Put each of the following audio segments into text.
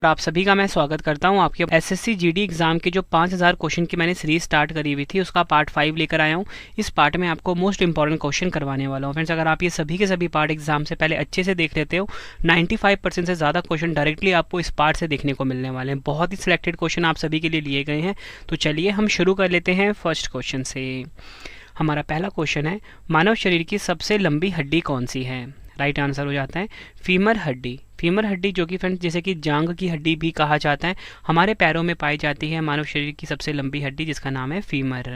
आप सभी का मैं स्वागत करता हूं आपके एसएससी जीडी एग्जाम के जो 5000 क्वेश्चन की मैंने सीरीज स्टार्ट करी हुई थी उसका पार्ट 5 लेकर आया हूं। इस पार्ट में आपको मोस्ट इंपॉर्टेंट क्वेश्चन करवाने वाला हूं। फ्रेंड्स, अगर आप ये सभी के सभी पार्ट एग्जाम से पहले अच्छे से देख लेते हो 95% से ज़्यादा क्वेश्चन डायरेक्टली आपको इस पार्ट से देखने को मिलने वाले हैं। बहुत ही सिलेक्टेड क्वेश्चन आप सभी के लिए लिए गए हैं। तो चलिए हम शुरू कर लेते हैं फर्स्ट क्वेश्चन से। हमारा पहला क्वेश्चन है, मानव शरीर की सबसे लंबी हड्डी कौन सी है? राइट आंसर हो जाता है फीमर हड्डी। फीमर हड्डी जो कि फ्रेंड्स जैसे कि जांग की हड्डी भी कहा जाता है, हमारे पैरों में पाई जाती है मानव शरीर की सबसे लंबी हड्डी, जिसका नाम है फीमर।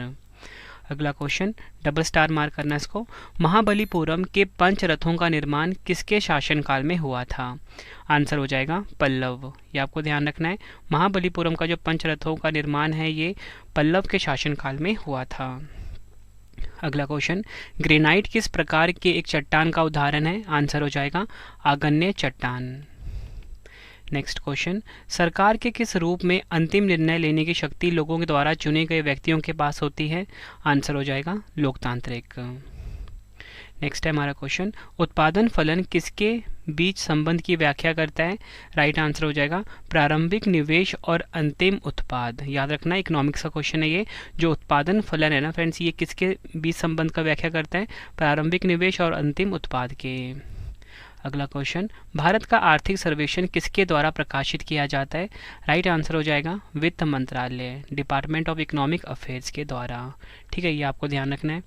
अगला क्वेश्चन, डबल स्टार मार्क करना इसको। महाबलीपुरम के पंच रथों का निर्माण किसके शासनकाल में हुआ था? आंसर हो जाएगा पल्लव। ये आपको ध्यान रखना है, महाबलीपुरम का जो पंच रथों का निर्माण है ये पल्लव के शासनकाल में हुआ था। अगला क्वेश्चन, ग्रेनाइट किस प्रकार के एक चट्टान का उदाहरण है? आंसर हो जाएगा आग्नेय चट्टान। नेक्स्ट क्वेश्चन, सरकार के किस रूप में अंतिम निर्णय लेने की शक्ति लोगों के द्वारा चुने गए व्यक्तियों के पास होती है? आंसर हो जाएगा लोकतांत्रिक। नेक्स्ट है हमारा क्वेश्चन, उत्पादन फलन किसके बीच संबंध की व्याख्या करता है? राइट आंसर हो जाएगा प्रारंभिक निवेश और अंतिम उत्पाद। याद रखना, इकोनॉमिक्स का क्वेश्चन है ये। जो उत्पादन फलन है ना फ्रेंड्स, ये किसके बीच संबंध का व्याख्या करता है? प्रारंभिक निवेश और अंतिम उत्पाद के। अगला क्वेश्चन, भारत का आर्थिक सर्वेक्षण किसके द्वारा प्रकाशित किया जाता है? राइट आंसर हो जाएगा वित्त मंत्रालय, डिपार्टमेंट ऑफ इकोनॉमिक अफेयर्स के द्वारा। ठीक है, ये आपको ध्यान रखना है।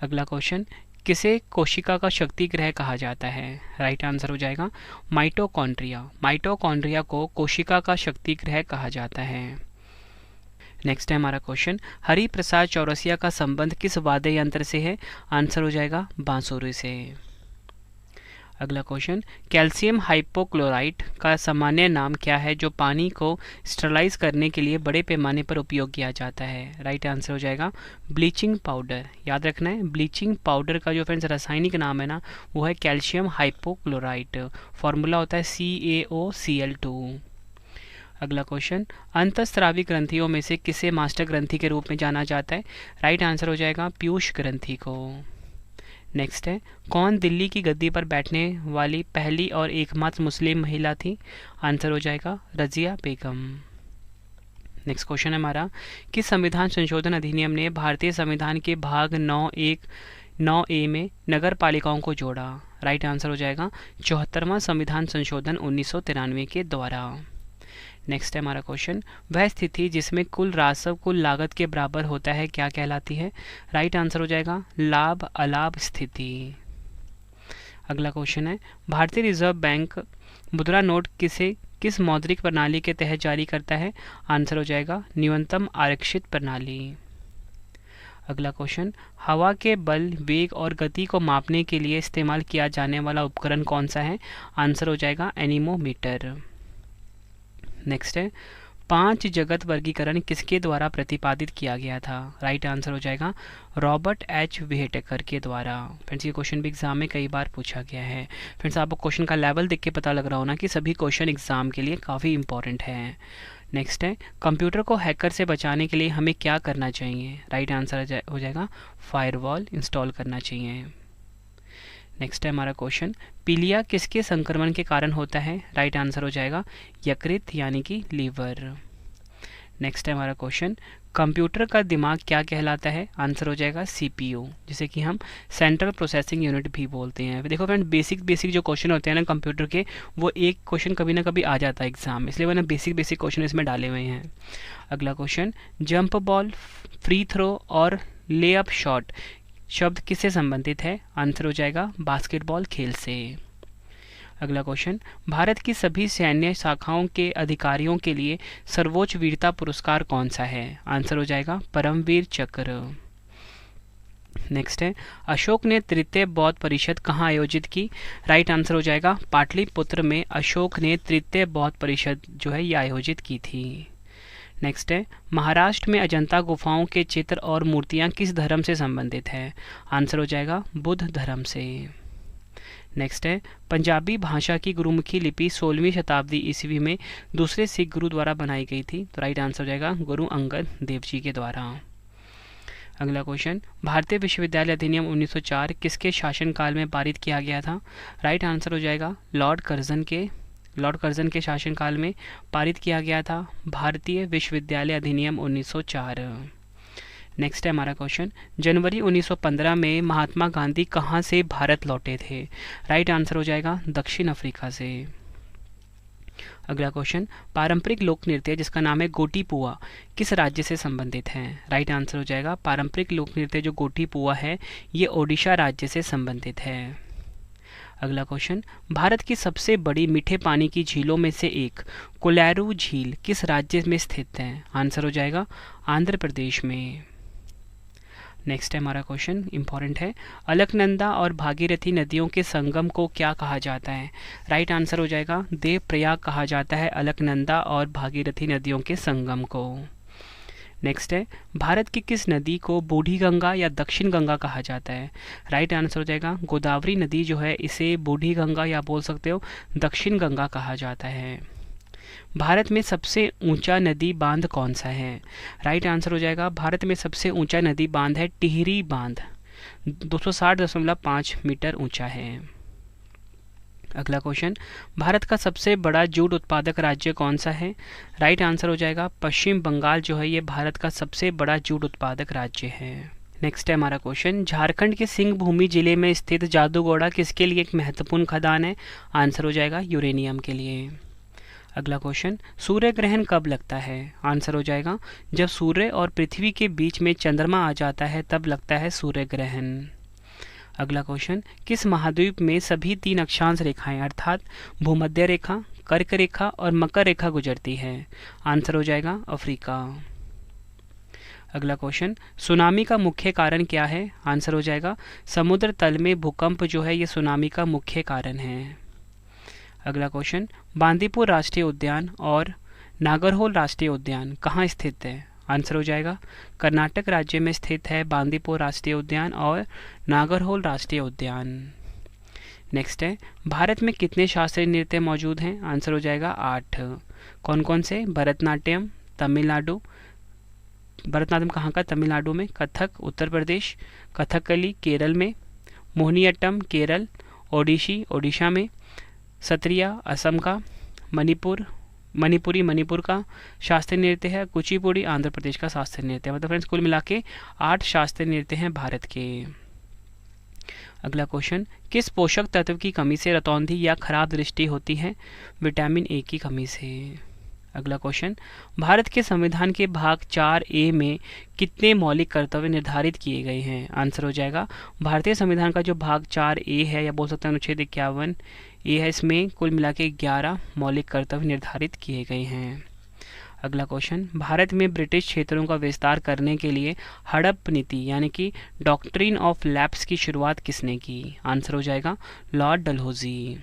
अगला क्वेश्चन, किसे कोशिका का शक्ति ग्रह कहा जाता है? राइट आंसर हो जाएगा माइटोकॉन्ड्रिया। माइटोकॉन्ड्रिया को कोशिका का शक्ति ग्रह कहा जाता है। नेक्स्ट है हमारा क्वेश्चन, हरि प्रसाद चौरसिया का संबंध किस वाद्य यंत्र से है? आंसर हो जाएगा बांसुरी से। अगला क्वेश्चन, कैल्शियम हाइपोक्लोराइट का सामान्य नाम क्या है जो पानी को स्टरलाइज करने के लिए बड़े पैमाने पर उपयोग किया जाता है? राइट आंसर हो जाएगा ब्लीचिंग पाउडर। याद रखना है, ब्लीचिंग पाउडर का जो फ्रेंड्स रासायनिक नाम है ना वो है कैल्शियम हाइपोक्लोराइट। फॉर्मूला होता है CaOCl2। अगला क्वेश्चन, अंतःस्रावी ग्रंथियों में से किसे मास्टर ग्रंथि के रूप में जाना जाता है? राइट आंसर हो जाएगा पीयूष ग्रंथि को। नेक्स्ट है, कौन दिल्ली की गद्दी पर बैठने वाली पहली और एकमात्र मुस्लिम महिला थी? आंसर हो जाएगा रजिया बेगम। नेक्स्ट क्वेश्चन है हमारा, किस संविधान संशोधन अधिनियम ने भारतीय संविधान के भाग 9(1)(9)(a) में नगर पालिकाओं को जोड़ा? राइट आंसर हो जाएगा 74वां संविधान संशोधन 1993 के द्वारा। नेक्स्ट है हमारा क्वेश्चन, वह स्थिति जिसमें कुल राजस्व कुल लागत के बराबर होता है क्या कहलाती है? राइट आंसर हो जाएगा लाभ अलाभ स्थिति। अगला क्वेश्चन है, भारतीय रिजर्व बैंक मुद्रा नोट किस मौद्रिक प्रणाली के तहत जारी करता है? आंसर हो जाएगा न्यूनतम आरक्षित प्रणाली। अगला क्वेश्चन, हवा के बल वेग और गति को मापने के लिए इस्तेमाल किया जाने वाला उपकरण कौन सा है? आंसर हो जाएगा एनीमोमीटर। नेक्स्ट है, 5 जगत वर्गीकरण किसके द्वारा प्रतिपादित किया गया था? राइट आंसर हो जाएगा रॉबर्ट एच व्हिटेकर के द्वारा। फ्रेंड्स, ये क्वेश्चन भी एग्जाम में कई बार पूछा गया है। फ्रेंड्स, आपको क्वेश्चन का लेवल देख के पता लग रहा हो ना कि सभी क्वेश्चन एग्जाम के लिए काफ़ी इंपॉर्टेंट है। नेक्स्ट है, कंप्यूटर को हैकर से बचाने के लिए हमें क्या करना चाहिए? राइट आंसर हो जाएगा फायरवॉल इंस्टॉल करना चाहिए। नेक्स्ट है हमारा क्वेश्चन, पीलिया किसके संक्रमण के कारण होता है? राइट आंसर हो जाएगा यकृत यानी कि लीवर। नेक्स्ट है हमारा क्वेश्चन, कंप्यूटर का दिमाग क्या कहलाता है? आंसर हो जाएगा CPU, जिसे कि हम सेंट्रल प्रोसेसिंग यूनिट भी बोलते हैं। देखो फ्रेंड, बेसिक जो क्वेश्चन होते हैं ना कंप्यूटर के, वो एक क्वेश्चन कभी ना कभी आ जाता है एग्जाम, इसलिए मैंने बेसिक क्वेश्चन इसमें डाले हुए हैं। अगला question, jump ball, free throw और ले अप शॉट शब्द किससे संबंधित है? आंसर हो जाएगा बास्केटबॉल खेल से। अगला क्वेश्चन, भारत की सभी सैन्य शाखाओं के अधिकारियों के लिए सर्वोच्च वीरता पुरस्कार कौन सा है? आंसर हो जाएगा परमवीर चक्र। नेक्स्ट है, अशोक ने तृतीय बौद्ध परिषद कहाँ आयोजित की? राइट आंसर हो जाएगा पाटलिपुत्र में अशोक ने तृतीय बौद्ध परिषद जो है ये आयोजित की थी। नेक्स्ट है, महाराष्ट्र में अजंता गुफाओं के चित्र और मूर्तियां किस धर्म से संबंधित है? आंसर हो जाएगा बुद्ध धर्म से। नेक्स्ट है, पंजाबी भाषा की गुरुमुखी लिपि 16वीं शताब्दी ईस्वी में दूसरे सिख गुरु द्वारा बनाई गई थी। तो राइट आंसर हो जाएगा गुरु अंगद देव जी के द्वारा। अगला क्वेश्चन, भारतीय विश्वविद्यालय अधिनियम 1904 किसके शासनकाल में पारित किया गया था? राइट आंसर हो जाएगा लॉर्ड कर्जन के लॉर्ड कर्जन के शासनकाल में पारित किया गया था? भारतीय विश्वविद्यालय अधिनियम 1904। नेक्स्ट है हमारा क्वेश्चन, जनवरी 1915 में महात्मा गांधी कहाँ से भारत लौटे थे? राइट आंसर हो जाएगा दक्षिण अफ्रीका से। अगला क्वेश्चन, पारंपरिक लोक नृत्य जिसका नाम है गोटी पुआ किस राज्य से संबंधित है? राइट आंसर हो जाएगा पारंपरिक लोक नृत्य जो गोटी पुआ है ये ओडिशा राज्य से संबंधित है। अगला क्वेश्चन, भारत की सबसे बड़ी मीठे पानी की झीलों में से एक कोलारू झील किस राज्य में स्थित है? आंसर हो जाएगा आंध्र प्रदेश में। नेक्स्ट है हमारा क्वेश्चन, इंपॉर्टेंट है, अलकनंदा और भागीरथी नदियों के संगम को क्या कहा जाता है? राइट आंसर हो जाएगा देवप्रयाग कहा जाता है अलकनंदा और भागीरथी नदियों के संगम को। नेक्स्ट है, भारत की किस नदी को बूढ़ी गंगा या दक्षिण गंगा कहा जाता है? राइट आंसर हो जाएगा गोदावरी नदी जो है इसे बूढ़ी गंगा या बोल सकते हो दक्षिण गंगा कहा जाता है। भारत में सबसे ऊंचा नदी बांध कौन सा है? राइट आंसर हो जाएगा भारत में सबसे ऊंचा नदी बांध है टिहरी बांध, 260.5 मीटर ऊंचा है। अगला क्वेश्चन, भारत का सबसे बड़ा जूट उत्पादक राज्य कौन सा है? राइट आंसर हो जाएगा पश्चिम बंगाल जो है ये भारत का सबसे बड़ा जूट उत्पादक राज्य है। नेक्स्ट है हमारा क्वेश्चन, झारखंड के सिंह भूमि जिले में स्थित जादूगोड़ा किसके लिए एक महत्वपूर्ण खदान है? आंसर हो जाएगा यूरेनियम के लिए। अगला क्वेश्चन, सूर्य ग्रहण कब लगता है? आंसर हो जाएगा जब सूर्य और पृथ्वी के बीच में चंद्रमा आ जाता है तब लगता है सूर्य ग्रहण। अगला क्वेश्चन, किस महाद्वीप में सभी 3 अक्षांश रेखाएं अर्थात भूमध्य रेखा, कर्क रेखा और मकर रेखा गुजरती है? आंसर हो जाएगा अफ्रीका। अगला क्वेश्चन, सुनामी का मुख्य कारण क्या है? आंसर हो जाएगा समुद्र तल में भूकंप जो है ये सुनामी का मुख्य कारण है। अगला क्वेश्चन, बांदीपुर राष्ट्रीय उद्यान और नागरहोल राष्ट्रीय उद्यान कहाँ स्थित है? आंसर हो जाएगा कर्नाटक राज्य में स्थित है बांदीपुर राष्ट्रीय उद्यान और नागरहोल राष्ट्रीय उद्यान। नेक्स्ट है, भारत में कितने शास्त्रीय नृत्य मौजूद हैं? आंसर हो जाएगा 8। कौन कौन से? भरतनाट्यम तमिलनाडु, भरतनाट्यम कहाँ का? तमिलनाडु में। कथक उत्तर प्रदेश, कथकली केरल में, मोहिनीअट्टम केरल, ओडिशी ओडिशा में, सत्रिया असम का, मणिपुरी मणिपुर का शास्त्रीय नृत्य है, कुचिपुड़ी आंध्र प्रदेश का शास्त्रीय नृत्य है। मतलब फ्रेंड्स कुल मिला के 8 शास्त्रीय नृत्य हैं भारत के। अगला क्वेश्चन, किस पोषक तत्व की कमी से रतौंधी या खराब दृष्टि होती है? विटामिन ए की कमी से। अगला क्वेश्चन, भारत के संविधान के भाग 4A में कितने मौलिक कर्तव्य निर्धारित किए गए हैं? आंसर हो जाएगा भारतीय संविधान का जो भाग 4A है या बोल सकते हैं अनुच्छेद 51 ए है, इसमें कुल मिला के 11 मौलिक कर्तव्य निर्धारित किए गए हैं। अगला क्वेश्चन, भारत में ब्रिटिश क्षेत्रों का विस्तार करने के लिए हड़प नीति यानी कि डॉक्ट्रिन ऑफ लैप्स की शुरुआत किसने की? आंसर हो जाएगा लॉर्ड डलहौजी।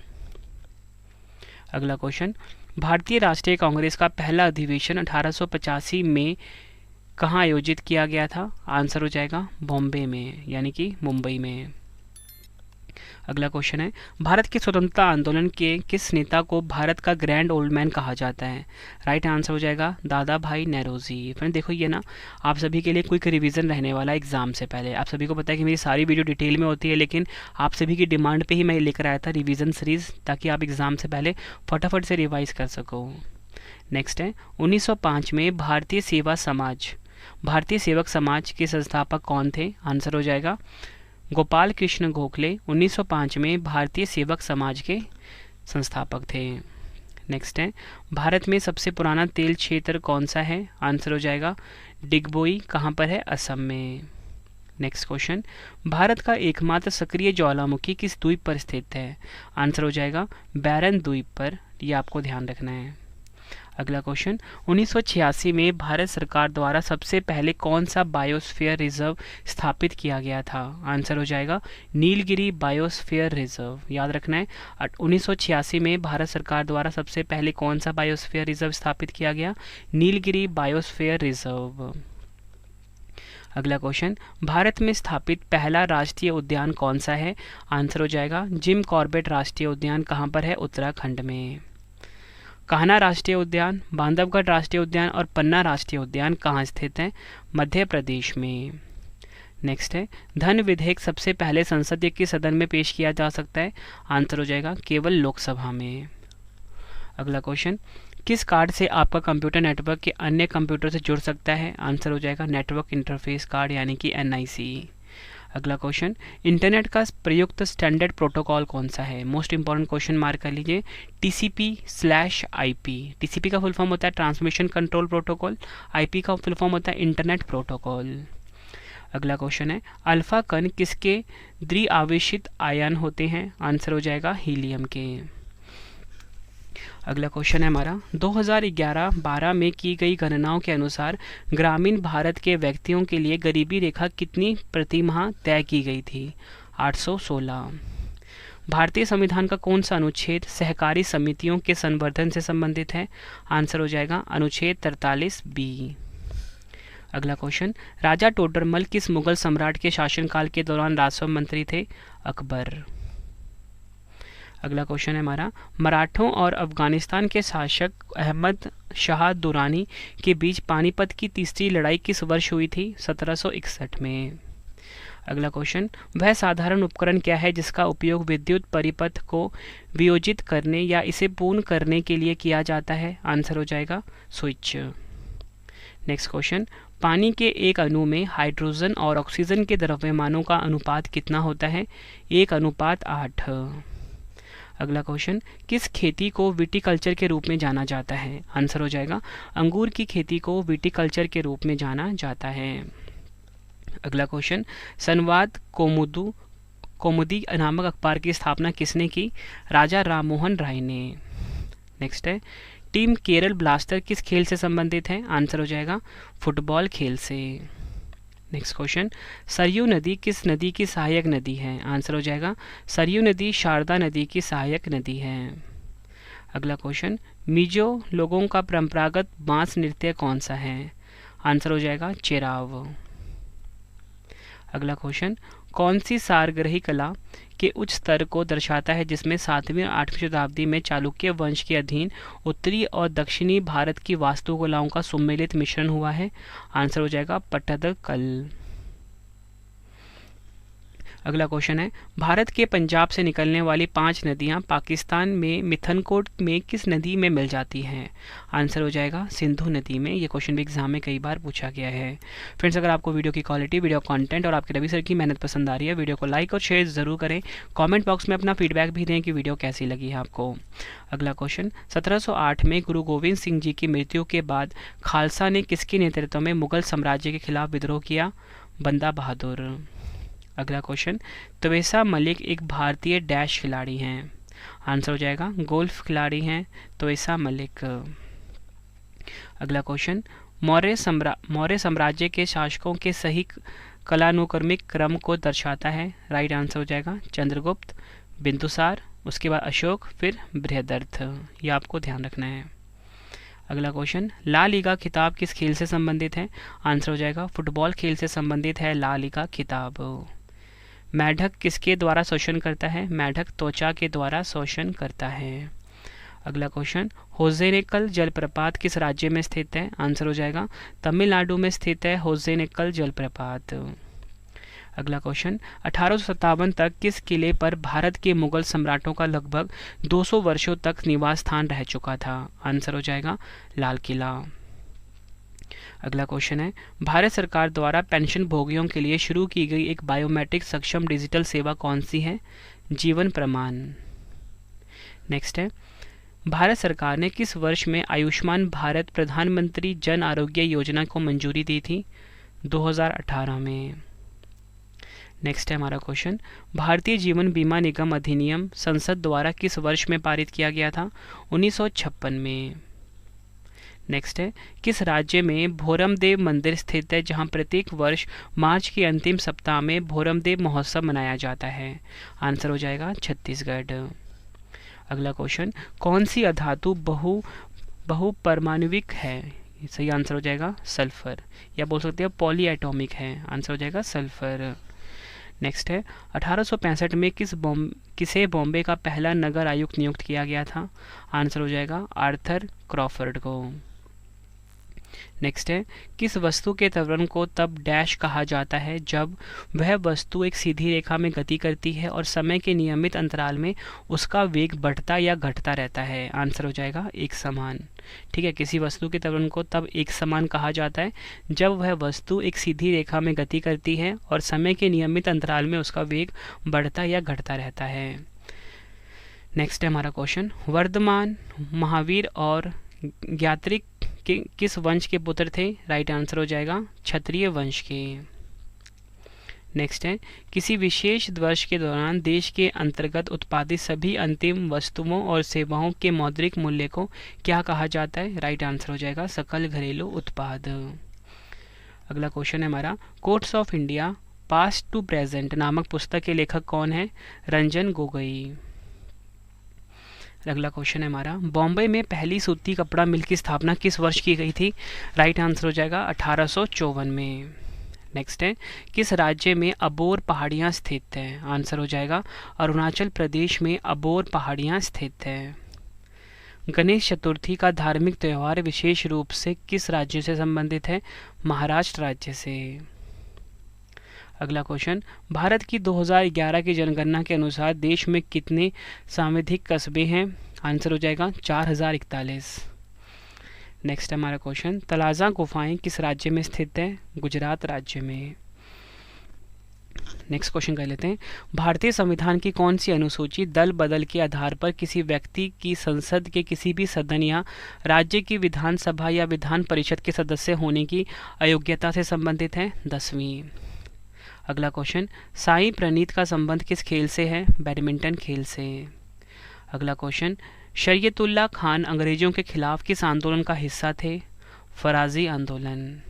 अगला क्वेश्चन, भारतीय राष्ट्रीय कांग्रेस का पहला अधिवेशन 1885 में कहाँ आयोजित किया गया था? आंसर हो जाएगा बॉम्बे में यानी कि मुंबई में। अगला क्वेश्चन है, भारत के स्वतंत्रता आंदोलन के किस नेता को भारत का ग्रैंड ओल्ड मैन कहा जाता है? राइट आंसर हो जाएगा दादा भाई नौरोजी। फ्रेंड देखो ये ना आप सभी के लिए क्विक रिवीजन रहने वाला है एग्जाम से पहले। आप सभी को पता है कि मेरी सारी वीडियो डिटेल में होती है, लेकिन आप सभी की डिमांड पे ही मैं लेकर आया था रिवीजन सीरीज, ताकि आप एग्जाम से पहले फटाफट से रिवाइज कर सको। नेक्स्ट है, 1905 में भारतीय सेवक समाज के संस्थापक कौन थे? आंसर हो जाएगा गोपाल कृष्ण गोखले 1905 में भारतीय सेवक समाज के संस्थापक थे। नेक्स्ट है, भारत में सबसे पुराना तेल क्षेत्र कौन सा है? आंसर हो जाएगा डिगबोई, कहाँ पर है? असम में। नेक्स्ट क्वेश्चन, भारत का एकमात्र सक्रिय ज्वालामुखी किस द्वीप पर स्थित है? आंसर हो जाएगा बैरन द्वीप पर, ये आपको ध्यान रखना है। अगला क्वेश्चन, 1986 में भारत सरकार द्वारा सबसे पहले कौन सा बायोस्फीयर रिजर्व स्थापित किया गया था? आंसर हो जाएगा नीलगिरी बायोस्फीयर रिजर्व, याद रखना है। 1986 में भारत सरकार द्वारा सबसे पहले कौन सा बायोस्फीयर रिजर्व स्थापित किया गया? Nilgiri biosphere reserve. अगला क्वेश्चन, भारत में स्थापित पहला राष्ट्रीय उद्यान कौन सा है? आंसर हो जाएगा जिम कॉर्बेट राष्ट्रीय उद्यान, कहाँ पर है? उत्तराखंड में। कान्हा राष्ट्रीय उद्यान, बांधवगढ़ राष्ट्रीय उद्यान और पन्ना राष्ट्रीय उद्यान कहाँ स्थित हैं? मध्य प्रदेश में। नेक्स्ट है, धन विधेयक सबसे पहले संसद के सदन में पेश किया जा सकता है? आंसर हो जाएगा केवल लोकसभा में। अगला क्वेश्चन, किस कार्ड से आपका कंप्यूटर नेटवर्क के अन्य कंप्यूटर से जुड़ सकता है? आंसर हो जाएगा नेटवर्क इंटरफेस कार्ड यानी कि NIC। अगला क्वेश्चन, इंटरनेट का प्रयुक्त स्टैंडर्ड प्रोटोकॉल कौन सा है? मोस्ट इंपॉर्टेंट क्वेश्चन मार्क कर लीजिए, TCP/IP। TCP का फुल फॉर्म होता है ट्रांसमिशन कंट्रोल प्रोटोकॉल, IP का फुल फॉर्म होता है इंटरनेट प्रोटोकॉल। अगला क्वेश्चन है, अल्फा कण किसके द्विआवेशित आयन होते हैं? आंसर हो जाएगा हीलियम के। अगला क्वेश्चन है हमारा, 2011-12 में की गई गणनाओं के अनुसार ग्रामीण भारत के व्यक्तियों के लिए गरीबी रेखा कितनी प्रति माह तय की गई थी? 816। भारतीय संविधान का कौन सा अनुच्छेद सहकारी समितियों के संवर्धन से संबंधित है? आंसर हो जाएगा अनुच्छेद 43B। अगला क्वेश्चन, राजा टोडरमल किस मुगल सम्राट के शासनकाल के दौरान राजस्व मंत्री थे? अकबर। अगला क्वेश्चन है हमारा, मराठों और अफगानिस्तान के शासक अहमद शाह दुरानी के बीच पानीपत की तीसरी लड़ाई किस वर्ष हुई थी? 1761 में। अगला क्वेश्चन, वह साधारण उपकरण क्या है जिसका उपयोग विद्युत परिपथ को वियोजित करने या इसे पूर्ण करने के लिए किया जाता है? आंसर हो जाएगा स्विच। नेक्स्ट क्वेश्चन, पानी के एक अणु में हाइड्रोजन और ऑक्सीजन के द्रव्यमानों का अनुपात कितना होता है? 1:8। अगला क्वेश्चन, किस खेती को विटिकल्चर के रूप में जाना जाता है? आंसर हो जाएगा अंगूर की खेती को विटिकल्चर के रूप में जाना जाता है। अगला क्वेश्चन, संवाद कौमुदी नामक अखबार की स्थापना किसने की? राजा राममोहन राय ने। नेक्स्ट है, टीम केरल ब्लास्टर किस खेल से संबंधित है? आंसर हो जाएगा फुटबॉल खेल से। नेक्स्ट क्वेश्चन, सरयू नदी किस नदी की सहायक नदी है? आंसर हो जाएगा सरयू नदी शारदा नदी की सहायक नदी है। अगला क्वेश्चन, मिजो लोगों का परंपरागत बांस नृत्य कौन सा है? आंसर हो जाएगा चेराव। अगला क्वेश्चन, कौन सी सारग्रही कला के उच्च स्तर को दर्शाता है जिसमें 7वीं और 8वीं शताब्दी में चालुक्य वंश के अधीन उत्तरी और दक्षिणी भारत की वास्तुकलाओं का सुमेलित मिश्रण हुआ है? आंसर हो जाएगा पट्टदकल। अगला क्वेश्चन है, भारत के पंजाब से निकलने वाली 5 नदियां पाकिस्तान में मिथनकोट में किस नदी में मिल जाती हैं? आंसर हो जाएगा सिंधु नदी में। ये क्वेश्चन भी एग्जाम में कई बार पूछा गया है। फ्रेंड्स, अगर आपको वीडियो की क्वालिटी, वीडियो कंटेंट और आपके रवि सर की मेहनत पसंद आ रही है, वीडियो को लाइक और शेयर जरूर करें। कॉमेंट बॉक्स में अपना फीडबैक भी दें कि वीडियो कैसी लगी है आपको। अगला क्वेश्चन, 1708 में गुरु गोविंद सिंह जी की मृत्यु के बाद खालसा ने किसके नेतृत्व में मुगल साम्राज्य के खिलाफ विद्रोह किया? बंदा बहादुर। अगला क्वेश्चन, तवेसा मलिक एक भारतीय डैश खिलाड़ी हैं? आंसर हो जाएगा गोल्फ खिलाड़ी हैं तवेसा मलिक। अगला क्वेश्चन, मौर्य साम्राज्य के शासकों के सही कालानुक्रमिक क्रम को दर्शाता है? राइट आंसर हो जाएगा चंद्रगुप्त, बिंदुसार, उसके बाद अशोक, फिर बृहदर्थ। ये आपको ध्यान रखना है। अगला क्वेश्चन, ला लीगा खिताब किस खेल से संबंधित है? आंसर हो जाएगा फुटबॉल खेल से संबंधित है ला लीगा खिताब। मेढक किसके द्वारा शोषण करता है? मेढक त्वचा के द्वारा शोषण करता है। अगला क्वेश्चन, होजेनेकल जलप्रपात किस राज्य में स्थित है? आंसर हो जाएगा तमिलनाडु में स्थित है होजेनेकल जलप्रपात। अगला क्वेश्चन, 1857 तक किस किले पर भारत के मुगल सम्राटों का लगभग 200 वर्षों तक निवास स्थान रह चुका था? आंसर हो जाएगा लाल किला। अगला क्वेश्चन है, भारत सरकार द्वारा पेंशन भोगियों के लिए शुरू की गई एक बायोमेट्रिक सक्षम डिजिटल सेवा कौन सी है? जीवन प्रमाण। नेक्स्ट है, भारत सरकार ने किस वर्ष में आयुष्मान भारत प्रधानमंत्री जन आरोग्य योजना को मंजूरी दी थी? 2018 में। नेक्स्ट है हमारा क्वेश्चन, भारतीय जीवन बीमा निगम अधिनियम संसद द्वारा किस वर्ष में पारित किया गया था? 1956 में। नेक्स्ट है, किस राज्य में भोरमदेव मंदिर स्थित है जहां प्रत्येक वर्ष मार्च के अंतिम सप्ताह में भोरमदेव महोत्सव मनाया जाता है? आंसर हो जाएगा छत्तीसगढ़। अगला क्वेश्चन, कौन सी अधातु बहुपरमाणुविक है? सही आंसर हो जाएगा सल्फर, या बोल सकते हैं पॉली एटॉमिक है। आंसर हो जाएगा सल्फर। नेक्स्ट है, 1865 में किसे बॉम्बे का पहला नगर आयुक्त नियुक्त किया गया था? आंसर हो जाएगा आर्थर क्रॉफर्ड को। नेक्स्ट है, किस वस्तु के त्वरण को तब डैश कहा जाता है जब वह वस्तु एक सीधी रेखा में गति करती है और समय के नियमित अंतराल में उसका वेग बढ़ता या घटता रहता है। आंसर हो जाएगा एक समान। ठीक है, किसी वस्तु के त्वरण को तब एक समान कहा जाता है जब वह वस्तु एक सीधी रेखा में गति करती है और समय के नियमित अंतराल में उसका वेग बढ़ता या घटता रहता है। नेक्स्ट है हमारा क्वेश्चन, वर्धमान, महावीर और ज्ञात्रिक किस वंश के पुत्र थे? राइट आंसर हो जाएगा क्षत्रिय वंश के। नेक्स्ट है, किसी विशेष वर्ष के दौरान देश के अंतर्गत उत्पादित सभी अंतिम वस्तुओं और सेवाओं के मौद्रिक मूल्य को क्या कहा जाता है? राइट आंसर हो जाएगा सकल घरेलू उत्पाद। अगला क्वेश्चन है हमारा, courts of India past to present नामक पुस्तक के लेखक कौन है? रंजन गोगोई। अगला क्वेश्चन है हमारा, बॉम्बे में पहली सूती कपड़ा मिल की स्थापना किस वर्ष की गई थी? राइट आंसर हो जाएगा 1854 में। नेक्स्ट है, किस राज्य में अबोर पहाड़ियाँ स्थित हैं? आंसर हो जाएगा अरुणाचल प्रदेश में अबोर पहाड़ियाँ स्थित हैं। गणेश चतुर्थी का धार्मिक त्यौहार विशेष रूप से किस राज्य से संबंधित है? महाराष्ट्र राज्य से। अगला क्वेश्चन, भारत की 2011 की जनगणना के अनुसार देश में कितने सामुदायिक कस्बे हैं? आंसर हो जाएगा 4041। नेक्स्ट हमारा क्वेश्चन, तलाजा गुफाएं किस राज्य में स्थित है? गुजरात राज्य में। नेक्स्ट क्वेश्चन कर लेते हैं, भारतीय संविधान की कौन सी अनुसूची दल बदल के आधार पर किसी व्यक्ति की संसद के किसी भी सदन या राज्य की विधानसभा या विधान परिषद के सदस्य होने की अयोग्यता से संबंधित है? 10वीं। अगला क्वेश्चन, साई प्रणीत का संबंध किस खेल से है? बैडमिंटन खेल से। अगला क्वेश्चन, शरीयतुल्लाह खान अंग्रेजों के खिलाफ किस आंदोलन का हिस्सा थे? फराजी आंदोलन।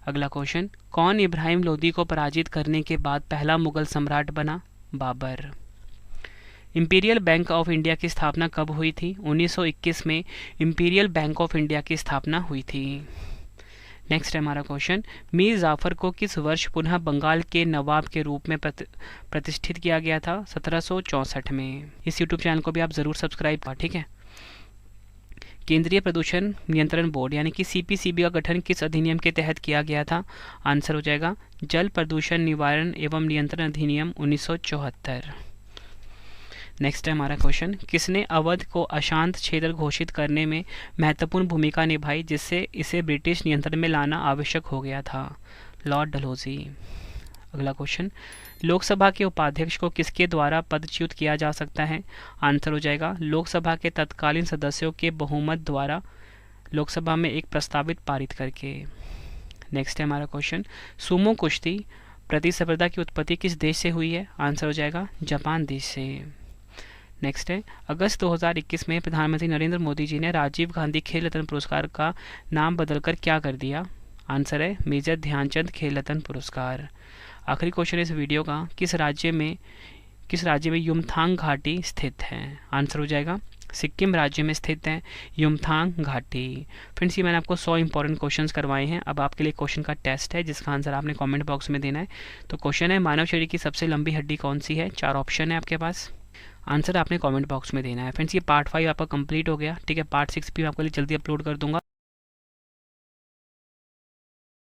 अगला क्वेश्चन, कौन इब्राहिम लोदी को पराजित करने के बाद पहला मुगल सम्राट बना? Babur. Imperial bank of India की स्थापना कब हुई थी? 1921 में इंपीरियल बैंक ऑफ इंडिया की स्थापना हुई थी। नेक्स्ट है हमारा क्वेश्चन, मीर जाफर को किस वर्ष पुनः बंगाल के नवाब के रूप में प्रतिष्ठित किया गया था? 1764 में। इस यूट्यूब चैनल को भी आप ज़रूर सब्सक्राइब करें, ठीक है। केंद्रीय प्रदूषण नियंत्रण बोर्ड यानी कि CPCB का गठन किस अधिनियम के तहत किया गया था? आंसर हो जाएगा जल प्रदूषण निवारण एवं नियंत्रण अधिनियम 1974। नेक्स्ट है हमारा क्वेश्चन, किसने अवध को अशांत क्षेत्र घोषित करने में महत्वपूर्ण भूमिका निभाई जिससे इसे ब्रिटिश नियंत्रण में लाना आवश्यक हो गया था? लॉर्ड डलहौजी। अगला क्वेश्चन, लोकसभा के उपाध्यक्ष को किसके द्वारा पदच्युत किया जा सकता है? आंसर हो जाएगा लोकसभा के तत्कालीन सदस्यों के बहुमत द्वारा लोकसभा में एक प्रस्तावित पारित करके। नेक्स्ट है हमारा क्वेश्चन, सुमो कुश्ती प्रतिस्पर्धा की उत्पत्ति किस देश से हुई है? आंसर हो जाएगा जापान देश से। नेक्स्ट है, अगस्त 2021 में प्रधानमंत्री नरेंद्र मोदी जी ने राजीव गांधी खेल रत्न पुरस्कार का नाम बदलकर क्या कर दिया? आंसर है मेजर ध्यानचंद खेल रत्न पुरस्कार। आखिरी क्वेश्चन इस वीडियो का, किस राज्य में युमथांग घाटी स्थित है? आंसर हो जाएगा सिक्किम राज्य में स्थित है युमथांग घाटी। फ्रेंड्स, ये मैंने आपको 100 इंपॉर्टेंट क्वेश्चंस करवाए हैं। अब आपके लिए क्वेश्चन का टेस्ट है जिसका आंसर आपने कमेंट बॉक्स में देना है। तो क्वेश्चन है, मानव शरीर की सबसे लंबी हड्डी कौन सी है? 4 ऑप्शन है आपके पास, आंसर आपने कमेंट बॉक्स में देना है। फ्रेंड्स, ये पार्ट 5 आपका कंप्लीट हो गया, ठीक है। पार्ट 6 भी आपके लिए जल्दी अपलोड कर दूंगा।